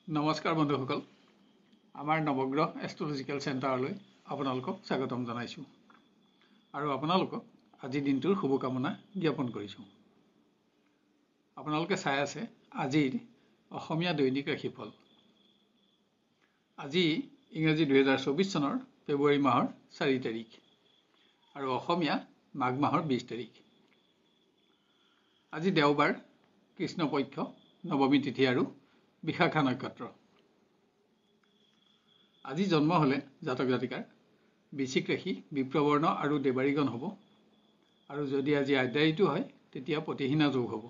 নমস্কাৰ বন্ধুসকল, আমাৰ নৱগ্ৰহ এষ্ট্ৰলজিকেল চেণ্টাৰলৈ আপোনালোকক স্বাগতম জনাইছোঁ আৰু আপোনালোকক আজি দিনটোৰ শুভকামনা জ্ঞাপন কৰিছোঁ। আপোনালোকে চাই আছে আজিৰ অসমীয়া দৈনিক ৰাশিফল। আজি ইংৰাজী 2024 চনৰ ফেব্ৰুৱাৰী মাহৰ 4 তাৰিখ আৰু অসমীয়া মাঘ মাহৰ 20 তাৰিখ। আজি দেওবাৰ, কৃষ্ণপক্ষ, নৱমী তিথি আৰু বিশাখা নক্ষত্ৰ। আজি জন্ম হলে জাতক জাতিকাৰ বৃশ্চিক ৰাশি, বিপ্ৰবৰ্ণ আৰু দেৱাৰীগণ হ'ব আৰু যদি আজি আদ্যায়িটো হয় তেতিয়া প্ৰতিহীনা যোগ হ'ব।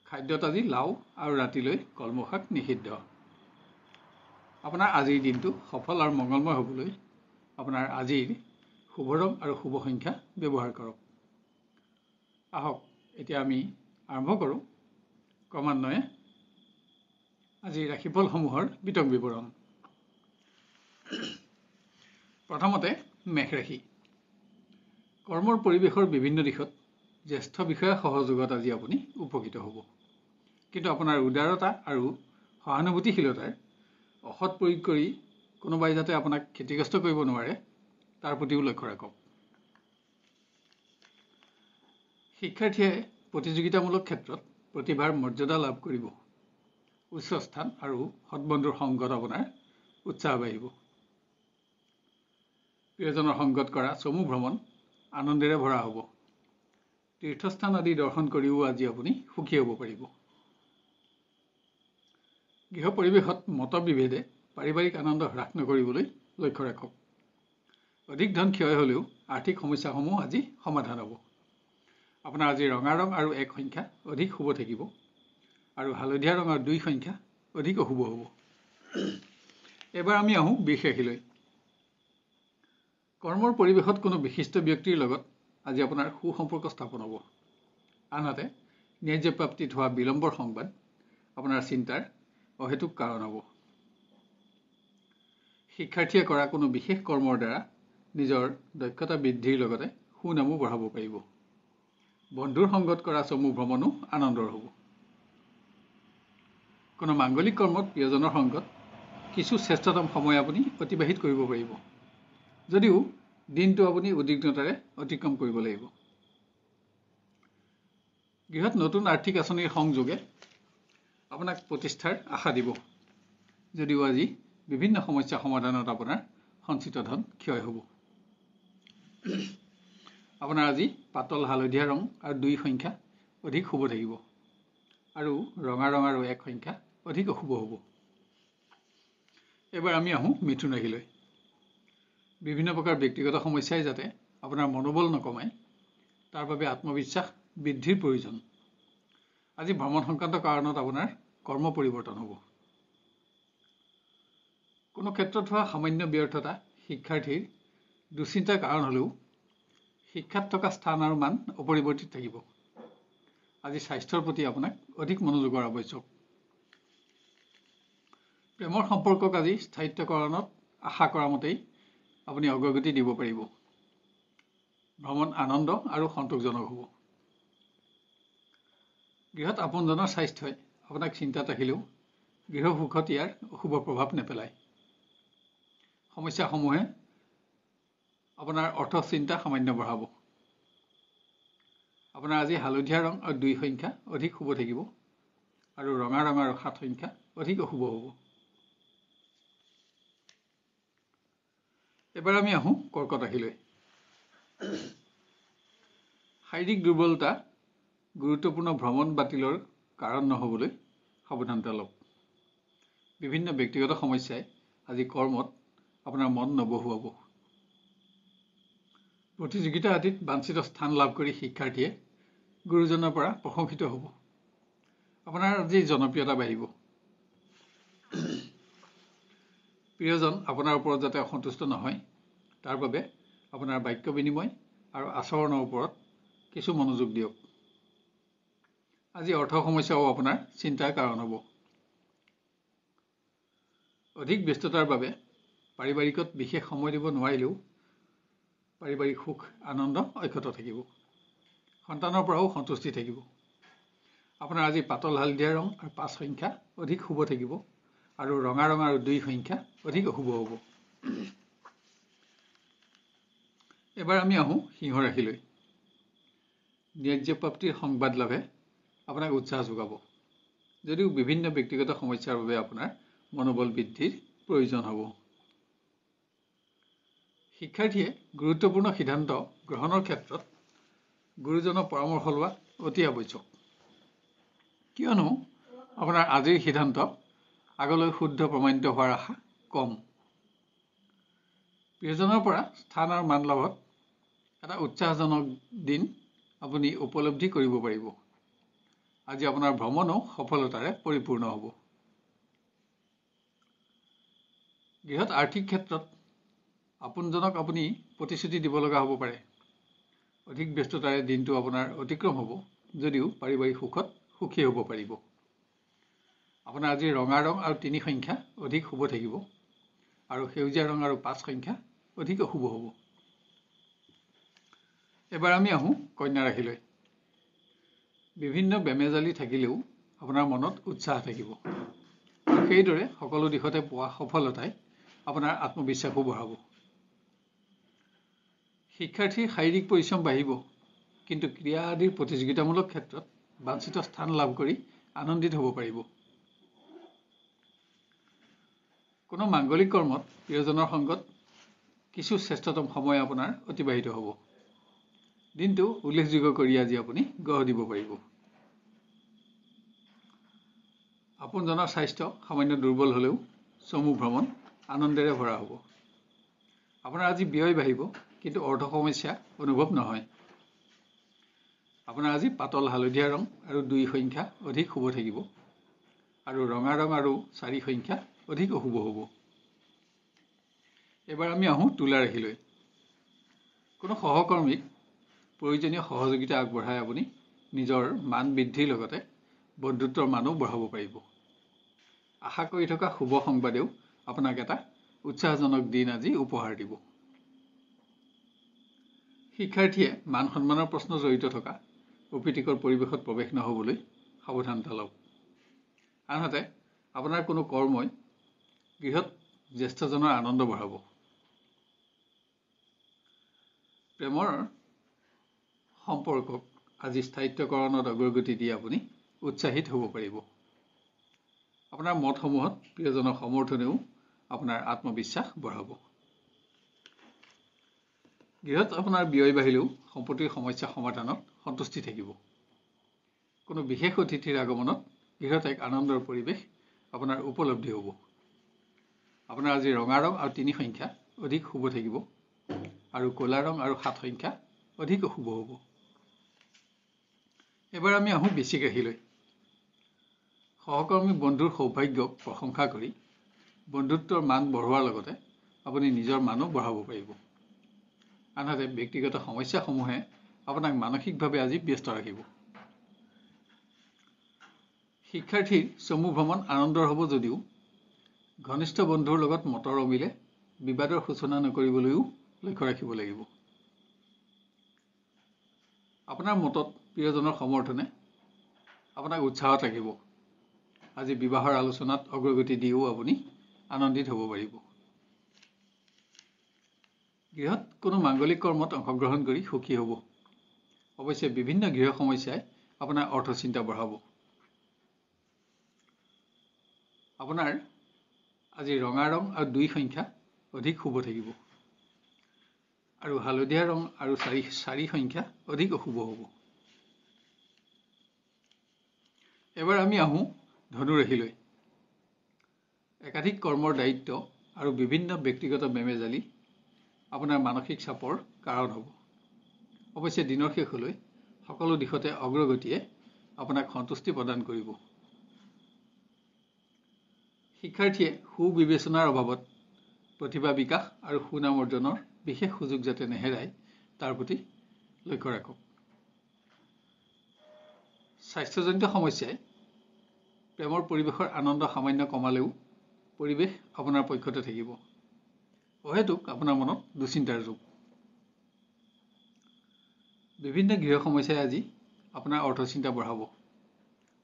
খাদ্যত আজি লাও আৰু ৰাতিলৈ কলমৌ শাক নিষিদ্ধ। আপোনাৰ আজিৰ দিনটো সফল আৰু মংগলময় হ'বলৈ আপোনাৰ আজিৰ শুভ ৰং আৰু শুভ সংখ্যা ব্যৱহাৰ কৰক। আহক এতিয়া আমি আৰম্ভ কৰোঁ ক্ৰমান্বয়ে আজিৰ ৰাশিফলসমূহৰ বিতং বিৱৰণ। প্ৰথমতে মেষ ৰাশি। কৰ্মৰ পৰিৱেশৰ বিভিন্ন দিশত জ্যেষ্ঠ বিষয়া সহযোগত আজি আপুনি উপকৃত হ'ব, কিন্তু আপোনাৰ উদাৰতা আৰু সহানুভূতিশীলতাৰ অসৎ প্ৰয়োগ কৰি কোনোবাই যাতে আপোনাক ক্ষতিগ্ৰস্ত কৰিব নোৱাৰে তাৰ প্ৰতিও লক্ষ্য ৰাখক। শিক্ষাৰ্থীয়ে প্ৰতিযোগিতামূলক ক্ষেত্ৰত প্ৰতিভাৰ মৰ্যাদা লাভ কৰিব। উচ্চ স্থান আৰু সৎবন্ধুৰ সংগত আপোনাৰ উৎসাহ বাঢ়িব। প্ৰিয়জনৰ সংগত কৰা চমু ভ্ৰমণ আনন্দেৰে ভৰা হ'ব। তীৰ্থস্থান আদি দৰ্শন কৰিও আজি আপুনি সুখী হ'ব পাৰিব। গৃহ পৰিৱেশত মতবিভেদে পাৰিবাৰিক আনন্দ হ্ৰাস নকৰিবলৈ লক্ষ্য ৰাখক। অধিক ধন ক্ষয় হ'লেও আৰ্থিক সমস্যাসমূহ আজি সমাধান হ'ব। আপোনাৰ আজি ৰঙা ৰং আৰু 1 সংখ্যা অধিক শুভ থাকিব আৰু হালধীয়া ৰং আৰু 2 সংখ্যা অধিক অশুভ হ'ব। এবাৰ আমি আহোঁ বৃষ ৰাশিলৈ। কৰ্মৰ পৰিৱেশত কোনো বিশিষ্ট ব্যক্তিৰ লগত আজি আপোনাৰ সুসম্পৰ্ক স্থাপন হ'ব। আনহাতে ন্যায্য প্ৰাপ্তিত হোৱা বিলম্বৰ সংবাদ আপোনাৰ চিন্তাৰ অহেতুক কাৰণ হ'ব। শিক্ষাৰ্থীয়ে কৰা কোনো বিশেষ কৰ্মৰ দ্বাৰা নিজৰ দক্ষতা বৃদ্ধিৰ লগতে সুনামো বঢ়াব পাৰিব। বন্ধুৰ সংগত কৰা চমু ভ্ৰমণো আনন্দৰ হ'ব। কোনো মাংগলিক কৰ্মত প্ৰিয়জনৰ সংগত কিছু শ্ৰেষ্ঠতম সময় আপুনি অতিবাহিত কৰিব পাৰিব, যদিও দিনটো আপুনি উদ্বিগ্নতাৰে অতিক্ৰম কৰিব লাগিব। গৃহত নতুন আৰ্থিক আঁচনিৰ সংযোগে আপোনাক প্ৰতিষ্ঠাৰ আশা দিব, যদিও আজি বিভিন্ন সমস্যা সমাধানত আপোনাৰ সঞ্চিত ধন ক্ষয় হ'ব। আপোনাৰ আজি পাতল হালধীয়া ৰং আৰু 2 সংখ্যা অধিক শুভ থাকিব আৰু ৰঙা ৰং আৰু 1 সংখ্যা অধিক অশুভ হ'ব। এবাৰ আমি আহোঁ মিথুন ৰাশিলৈ। বিভিন্ন প্ৰকাৰ ব্যক্তিগত সমস্যাই যাতে আপোনাৰ মনোবল নকমায় তাৰ বাবে আত্মবিশ্বাস বৃদ্ধিৰ প্ৰয়োজন। আজি ভ্ৰমণ সংক্ৰান্ত কাৰণত আপোনাৰ কৰ্ম পৰিৱৰ্তন হ'ব। কোনো ক্ষেত্ৰত হোৱা সামান্য ব্যৰ্থতা শিক্ষাৰ্থীৰ দুশ্চিন্তাৰ কাৰণ হ'লেও শিক্ষাত থকা স্থান আৰু মান অপৰিৱৰ্তিত থাকিব। আজি স্বাস্থ্যৰ প্ৰতি আপোনাক অধিক মনোযোগৰ আৱশ্যক। প্ৰেমৰ সম্পৰ্কক আজি স্থায়িত্বকৰণত আশা কৰা মতেই আপুনি অগ্ৰগতি দিব পাৰিব। ভ্ৰমণ আনন্দ আৰু সন্তোষজনক হ'ব। গৃহত আপোনজনৰ স্বাস্থ্যই আপোনাক চিন্তাত ৰাখিলেও গৃহ সুখত ইয়াৰ অশুভ প্ৰভাৱ নেপেলায়। সমস্যাসমূহে আপোনাৰ অৰ্থ চিন্তা সামান্য বঢ়াব। আপোনাৰ আজি হালধীয়া ৰং আৰু 2 সংখ্যা অধিক শুভ থাকিব আৰু ৰঙা ৰং আৰু 7 সংখ্যা অধিক অশুভ হ'ব। এবাৰ আমি আহোঁ কৰ্কট ৰাশিলৈ। শাৰীৰিক দুৰ্বলতা গুৰুত্বপূৰ্ণ ভ্ৰমণ বাতিলৰ কাৰণ নহ'বলৈ সাৱধানতা লওক। বিভিন্ন ব্যক্তিগত সমস্যাই আজি কৰ্মত আপোনাৰ মন নবহুৱাব। প্ৰতিযোগিতা আদিত বাঞ্ছিত স্থান লাভ কৰি শিক্ষাৰ্থীয়ে গুৰুজনৰ পৰা প্ৰশংসিত হ'ব। আপোনাৰ আজি জনপ্ৰিয়তা বাঢ়িব। প্ৰিয়জন আপোনাৰ ওপৰত যাতে অসন্তুষ্ট নহয় তাৰ বাবে আপোনাৰ বাক্য বিনিময় আৰু আচৰণৰ ওপৰত কিছু মনোযোগ দিয়ক। আজি অৰ্থ সমস্যাও আপোনাৰ চিন্তাৰ কাৰণ হ'ব। অধিক ব্যস্ততাৰ বাবে পাৰিবাৰিকত বিশেষ সময় দিব নোৱাৰিলেও পাৰিবাৰিক সুখ আনন্দ অক্ষত থাকিব। সন্তানৰ পৰাও সন্তুষ্টি থাকিব। আপোনাৰ আজি পাতল হালধীয়া ৰং আৰু 5 সংখ্যা অধিক শুভ থাকিব আৰু ৰঙা ৰং আৰু 2 সংখ্যা অধিক অশুভ হ'ব। এবাৰ আমি আহোঁ সিংহ ৰাশিলৈ। ন্যায্য প্ৰাপ্তিৰ সংবাদ লাভে আপোনাক উৎসাহ যোগাব, যদিও বিভিন্ন ব্যক্তিগত সমস্যাৰ বাবে আপোনাৰ মনোবল বৃদ্ধিৰ প্ৰয়োজন হ'ব। শিক্ষাৰ্থীয়ে গুৰুত্বপূৰ্ণ সিদ্ধান্ত গ্ৰহণৰ ক্ষেত্ৰত গুৰুজনৰ পৰামৰ্শ লোৱা অতি আৱশ্যক, কিয়নো আপোনাৰ আজিৰ সিদ্ধান্ত আগলৈ শুদ্ধ প্ৰমাণিত হোৱাৰ আশা কম। প্ৰিয়জনৰ পৰা স্থান আৰু মান লাভত এটা উৎসাহজনক দিন আপুনি উপলব্ধি কৰিব পাৰিব। আজি আপোনাৰ ভ্ৰমণো সফলতাৰে পৰিপূৰ্ণ হ'ব। গৃহত আৰ্থিক ক্ষেত্ৰত আপোনজনক আপুনি প্ৰতিশ্ৰুতি দিব লগা হ'ব পাৰে। অধিক ব্যস্ততাৰে দিনটো আপোনাৰ অতিক্ৰম হ'ব, যদিও পাৰিবাৰিক সুখত সুখী হ'ব পাৰিব। আপোনাৰ আজি ৰঙা ৰং আৰু 3 সংখ্যা অধিক শুভ থাকিব আৰু সেউজীয়া ৰং আৰু 5 সংখ্যা অধিক অশুভ হ'ব। এবাৰ আমি আহোঁ কন্যা ৰাশিলৈ। বিভিন্ন বেমেজালি থাকিলেও আপোনাৰ মনত উৎসাহ থাকিব, আৰু সেইদৰে সকলো দিশতে পোৱা সফলতাই আপোনাৰ আত্মবিশ্বাসো বঢ়াব। শিক্ষাৰ্থীৰ শাৰীৰিক পৰিশ্ৰম বাঢ়িব, কিন্তু ক্ৰীড়া আদিৰ প্ৰতিযোগিতামূলক ক্ষেত্ৰত বাঞ্ছিত স্থান লাভ কৰি আনন্দিত হ'ব পাৰিব। কোনো মাংগলিক কৰ্মত প্ৰিয়জনৰ সংগত কিছু শ্ৰেষ্ঠতম সময় আপোনাৰ অতিবাহিত হ'ব। দিনটো উল্লেখযোগ্য কৰি আজি আপুনি গঢ় দিব পাৰিব। আপোনজনৰ স্বাস্থ্য সামান্য দুৰ্বল হ'লেও চমু ভ্ৰমণ আনন্দেৰে ভৰা হ'ব। আপোনাৰ আজি ব্যয় বাঢ়িব, কিন্তু অৰ্থ সমস্যা অনুভৱ নহয়। আপোনাৰ আজি পাতল হালধীয়া ৰং আৰু 2 সংখ্যা অধিক শুভ থাকিব আৰু ৰঙা ৰং আৰু 4 সংখ্যা অধিক অশুভ হ'ব। এবাৰ আমি আহোঁ তুলা ৰাশিলৈ। কোনো সহকৰ্মীক প্ৰয়োজনীয় সহযোগিতা আগবঢ়াই আপুনি নিজৰ মান বৃদ্ধিৰ লগতে বন্ধুত্বৰ মানো বঢ়াব পাৰিব। আশা কৰি থকা শুভ সংবাদেও আপোনাক এটা উৎসাহজনক দিন আজি উপহাৰ দিব। শিক্ষাৰ্থীয়ে মান সন্মানৰ প্ৰশ্ন জড়িত থকা অপ্ৰীতিকৰ পৰিৱেশত প্ৰৱেশ নহ'বলৈ সাৱধানতা লওক। আনহাতে আপোনাৰ কোনো কৰ্মই গৃহত জ্যেষ্ঠজনৰ আনন্দ বঢ়াব। প্ৰেমৰ সম্পৰ্কক আজি স্থায়িত্বকৰণত অগ্ৰগতি দি আপুনি উৎসাহিত হ'ব পাৰিব। আপোনাৰ মতসমূহত প্ৰিয়জনৰ সমৰ্থনেও আপোনাৰ আত্মবিশ্বাস বঢ়াব। গৃহত আপোনাৰ ব্যয় বাঢ়িলেও সম্পত্তিৰ সমস্যা সমাধানত সন্তুষ্টি থাকিব। কোনো বিশেষ অতিথিৰ আগমনত গৃহত এক আনন্দৰ পৰিৱেশ আপোনাৰ উপলব্ধি হ'ব। আপোনাৰ আজি ৰঙা ৰং আৰু 3 সংখ্যা অধিক শুভ থাকিব আৰু ক'লা ৰং আৰু 7 সংখ্যা অধিক অশুভ হ'ব। এবাৰ আমি আহোঁ বৃশ্চিক ৰাশিলৈ। সহকৰ্মী বন্ধুৰ সৌভাগ্যক প্ৰশংসা কৰি বন্ধুত্বৰ মান বঢ়োৱাৰ লগতে আপুনি নিজৰ মানো বঢ়াব পাৰিব। আনহাতে ব্যক্তিগত সমস্যাসমূহে আপোনাক মানসিকভাৱে আজি ব্যস্ত ৰাখিব। শিক্ষাৰ্থীৰ চমু ভ্ৰমণ আনন্দৰ হ'ব, যদিও ঘনিষ্ঠ বন্ধুৰ লগত মতৰ অমিলে বিবাদৰ সূচনা নকৰিবলৈও লক্ষ্য ৰাখিব লাগিব। আপোনাৰ মতত প্ৰিয়জনৰ সমৰ্থনে আপোনাক উৎসাহত ৰাখিব। আজি বিবাহৰ আলোচনাত অগ্ৰগতি দিও আপুনি আনন্দিত হ'ব পাৰিব। গৃহত কোনো মাংগলিক কৰ্মত অংশগ্ৰহণ কৰি সুখী হ'ব। অৱশ্যে বিভিন্ন গৃহ সমস্যাই আপোনাৰ অৰ্থচিন্তা বঢ়াব। আপোনাৰ আজি ৰঙা ৰং আৰু 2 সংখ্যা অধিক শুভ থাকিব আৰু হালধীয়া ৰং আৰু 4 সংখ্যা অধিক অশুভ হ'ব। এবাৰ আমি আহোঁ ধনু ৰাশিলৈ। একাধিক কৰ্মৰ দায়িত্ব আৰু বিভিন্ন ব্যক্তিগত বেমেজালি আপোনাৰ মানসিক চাপৰ কাৰণ হ'ব। অৱশ্যে দিনৰ শেষলৈ সকলো দিশতে অগ্ৰগতিয়ে আপোনাক সন্তুষ্টি প্ৰদান কৰিব। শিক্ষাৰ্থীয়ে সুবিবেচনাৰ অভাৱত প্ৰতিভা বিকাশ আৰু সুনাম অৰ্জনৰ বিশেষ সুযোগ যাতে নেহেৰায় তাৰ প্ৰতি লক্ষ্য ৰাখক। স্বাস্থ্যজনিত সমস্যাই প্ৰেমৰ পৰিৱেশৰ আনন্দ সামান্য কমালেও পৰিৱেশ আপোনাৰ পক্ষতে থাকিব। অহেতুক আপোনাৰ মনত দুশ্চিন্তাৰ যুগ। বিভিন্ন গৃহ সমস্যাই আজি আপোনাৰ অৰ্থচিন্তা বঢ়াব।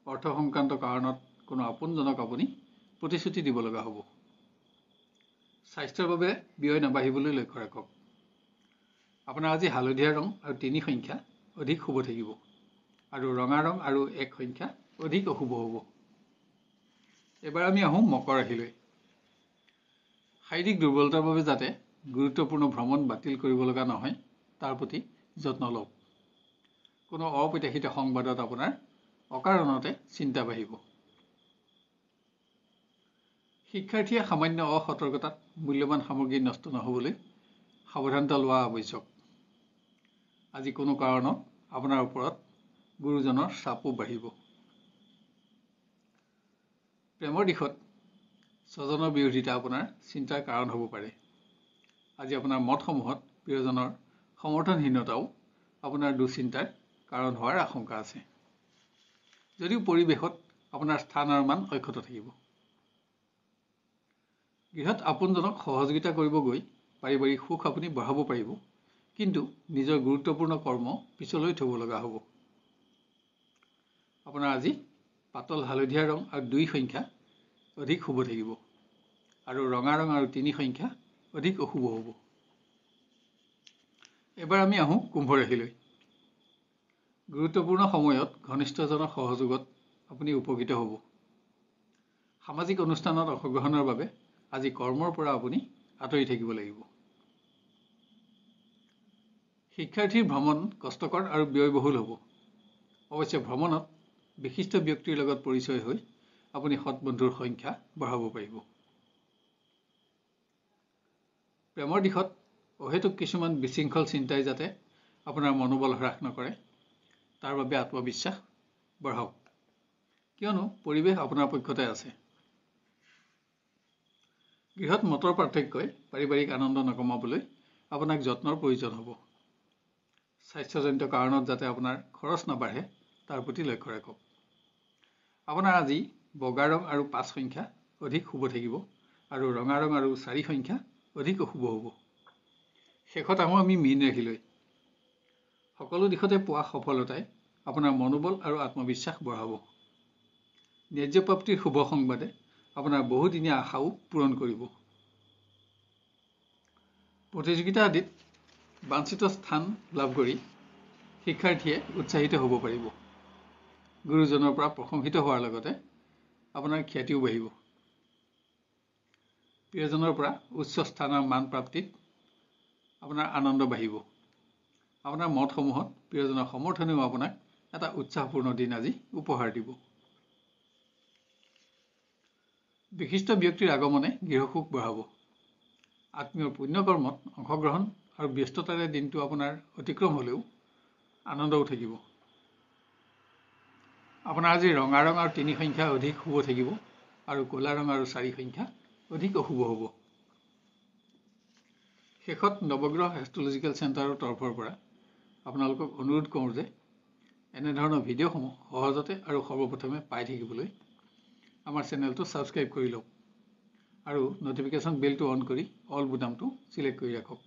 অৰ্থ সংক্ৰান্ত কাৰণত কোনো আপোনজনক আপুনি প্ৰতিশ্ৰুতি দিব লগা হ'ব। স্বাস্থ্যৰ বাবে ব্যয় নাবাঢ়িবলৈ লক্ষ্য ৰাখক। আপোনাৰ আজি হালধীয়া ৰং আৰু 3 সংখ্যা অধিক শুভ থাকিব আৰু ৰঙা ৰং আৰু 1 সংখ্যা অধিক অশুভ হ'ব। এবাৰ আমি আহোঁ মকৰ ৰাশিলৈ। শাৰীৰিক দুৰ্বলতাৰ বাবে যাতে গুৰুত্বপূৰ্ণ ভ্ৰমণ বাতিল কৰিব লগা নহয় তাৰ প্ৰতি যত্ন লওক। কোনো অপ্ৰত্যাশিত সংবাদত আপোনাৰ অকাৰণতে চিন্তা বাঢ়িব। শিক্ষাৰ্থীয়ে সামান্য অসতৰ্কতাত মূল্যৱান সামগ্ৰী নষ্ট নহ'বলৈ সাৱধানতা লোৱা আৱশ্যক। আজি কোনো কাৰণত আপোনাৰ ওপৰত গুৰুজনৰ চাপো বাঢ়িব। প্ৰেমৰ দিশত স্বজনৰ বিৰোধিতা আপোনাৰ চিন্তাৰ কাৰণ হ'ব পাৰে। আজি আপোনাৰ মতসমূহত প্ৰিয়জনৰ সমৰ্থনহীনতাও আপোনাৰ দুশ্চিন্তাৰ কাৰণ হোৱাৰ আশংকা আছে। যদিও পৰিৱেশত আপোনাৰ স্থান আৰু মান অক্ষত থাকিব। গৃহত আপোনজনক সহযোগিতা কৰিব গৈ পাৰিবাৰিক সুখ আপুনি বঢ়াব পাৰিব, কিন্তু নিজৰ গুৰুত্বপূৰ্ণ কৰ্ম পিছলৈ থ'ব লগা হ'ব। আপোনাৰ আজি পাতল হালধীয়া ৰং আৰু 2 সংখ্যা অধিক শুভ থাকিব আৰু ৰঙা ৰং আৰু 3 সংখ্যা অধিক অশুভ হ'ব। এবাৰ আমি আহোঁ কুম্ভ ৰাশিলৈ। গুৰুত্বপূৰ্ণ সময়ত ঘনিষ্ঠজনৰ সহযোগত আপুনি উপকৃত হ'ব। সামাজিক অনুষ্ঠানত অংশগ্ৰহণৰ বাবে আজি কৰ্মৰ পৰা আপুনি আঁতৰি থাকিব লাগিব। শিক্ষাৰ্থীৰ ভ্ৰমণ কষ্টকৰ আৰু ব্যয়বহুল হ'ব। অৱশ্যে ভ্ৰমণত বিশিষ্ট ব্যক্তিৰ লগত পৰিচয় হৈ আপুনি সৎ বন্ধুৰ সংখ্যা বঢ়াব পাৰিব। প্ৰেমৰ দিশত অহেতুক কিছুমান বিশৃংখল চিন্তাই যাতে আপোনাৰ মনোবল হ্ৰাস নকৰে তাৰ বাবে আত্মবিশ্বাস বঢ়াওক, কিয়নো পৰিৱেশ আপোনাৰ পক্ষতে আছে। গৃহত মতৰ পাৰ্থক্যই পাৰিবাৰিক আনন্দ নকমাবলৈ আপোনাক যত্নৰ প্ৰয়োজন হ'ব। স্বাস্থ্যজনিত কাৰণত যাতে আপোনাৰ খৰচ নাবাঢ়ে তাৰ প্ৰতি লক্ষ্য ৰাখক। আপোনাৰ আজি বগা ৰং আৰু 5 সংখ্যা অধিক শুভ থাকিব আৰু ৰঙা ৰং আৰু 4 সংখ্যা অধিক অশুভ হ'ব। শেষত আহোঁ আমি মীন ৰাশিলৈ। সকলো দিশতে পোৱা সফলতাই আপোনাৰ মনোবল আৰু আত্মবিশ্বাস বঢ়াব। ন্যায্য প্ৰাপ্তিৰ শুভ সংবাদে আপোনাৰ বহুদিনীয়া আশাও পূৰণ কৰিব। প্ৰতিযোগিতা আদিত বাঞ্ছিত স্থান লাভ কৰি শিক্ষাৰ্থীয়ে উৎসাহিত হ'ব পাৰিব। গুৰুজনৰ পৰা প্ৰশংসিত হোৱাৰ লগতে আপোনাৰ খ্যাতিও বাঢ়িব। প্ৰিয়জনৰ পৰা উচ্চ স্থান আৰু মান প্ৰাপ্তিত আপোনাৰ আনন্দ বাঢ়িব। আপোনাৰ মতসমূহত প্ৰিয়জনৰ সমৰ্থনেও আপোনাক এটা উৎসাহপূৰ্ণ দিন আজি উপহাৰ দিব। বিশিষ্ট ব্যক্তিৰ আগমনে গৃহসুখ বঢ়াব। আত্মীয়ৰ পুণ্যকৰ্মত অংশগ্ৰহণ আৰু ব্যস্ততাৰে দিনটো আপোনাৰ অতিক্ৰম হ'লেও আনন্দও থাকিব। আপোনাৰ আজি ৰঙা ৰং আৰু 3 সংখ্যা অধিক শুভ থাকিব আৰু ক'লা ৰং আৰু 4 সংখ্যা অধিক অশুভ হ'ব। শেষত নৱগ্ৰহ এষ্ট্ৰলজিকেল চেণ্টাৰৰ তৰফৰ পৰা আপোনালোকক অনুৰোধ কৰোঁ যে এনেধৰণৰ ভিডিঅ'সমূহ সহজতে আৰু সৰ্বপ্ৰথমে পাই থাকিবলৈ আমাৰ চেনেলটো ছাবস্ক্ৰাইব কৰি লওক আৰু নটিফিকেশ্যন বেলটো অন কৰি অল বুটামটো চিলেক্ট কৰি ৰাখক।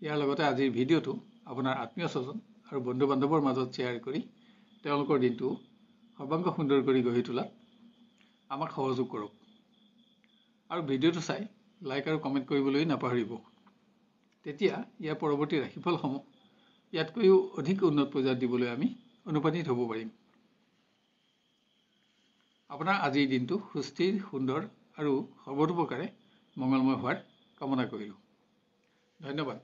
ইয়াৰ লগতে আজিৰ ভিডিঅ'টো আপোনাৰ আত্মীয় স্বজন আৰু বন্ধু বান্ধৱৰ মাজত শ্বেয়াৰ কৰি তেওঁলোকৰ দিনটো সৰ্বাংগ সুন্দৰ কৰি গঢ়ি তোলাত আমাক সহযোগ কৰক আৰু ভিডিঅ'টো চাই লাইক আৰু কমেণ্ট কৰিবলৈ নাপাহৰিব। তেতিয়া ইয়াৰ পৰৱৰ্তী ৰাশিফলসমূহ ইয়াতকৈও অধিক উন্নত পৰ্যায়ত দিবলৈ আমি অনুপ্ৰাণিত হ'ব পাৰিম। আপোনাৰ আজিৰ দিনটো সুস্থিৰ, সুন্দৰ আৰু সৰ্বতোপ্ৰকাৰে মংগলময় হোৱাৰ কামনা কৰিলোঁ। ধন্যবাদ।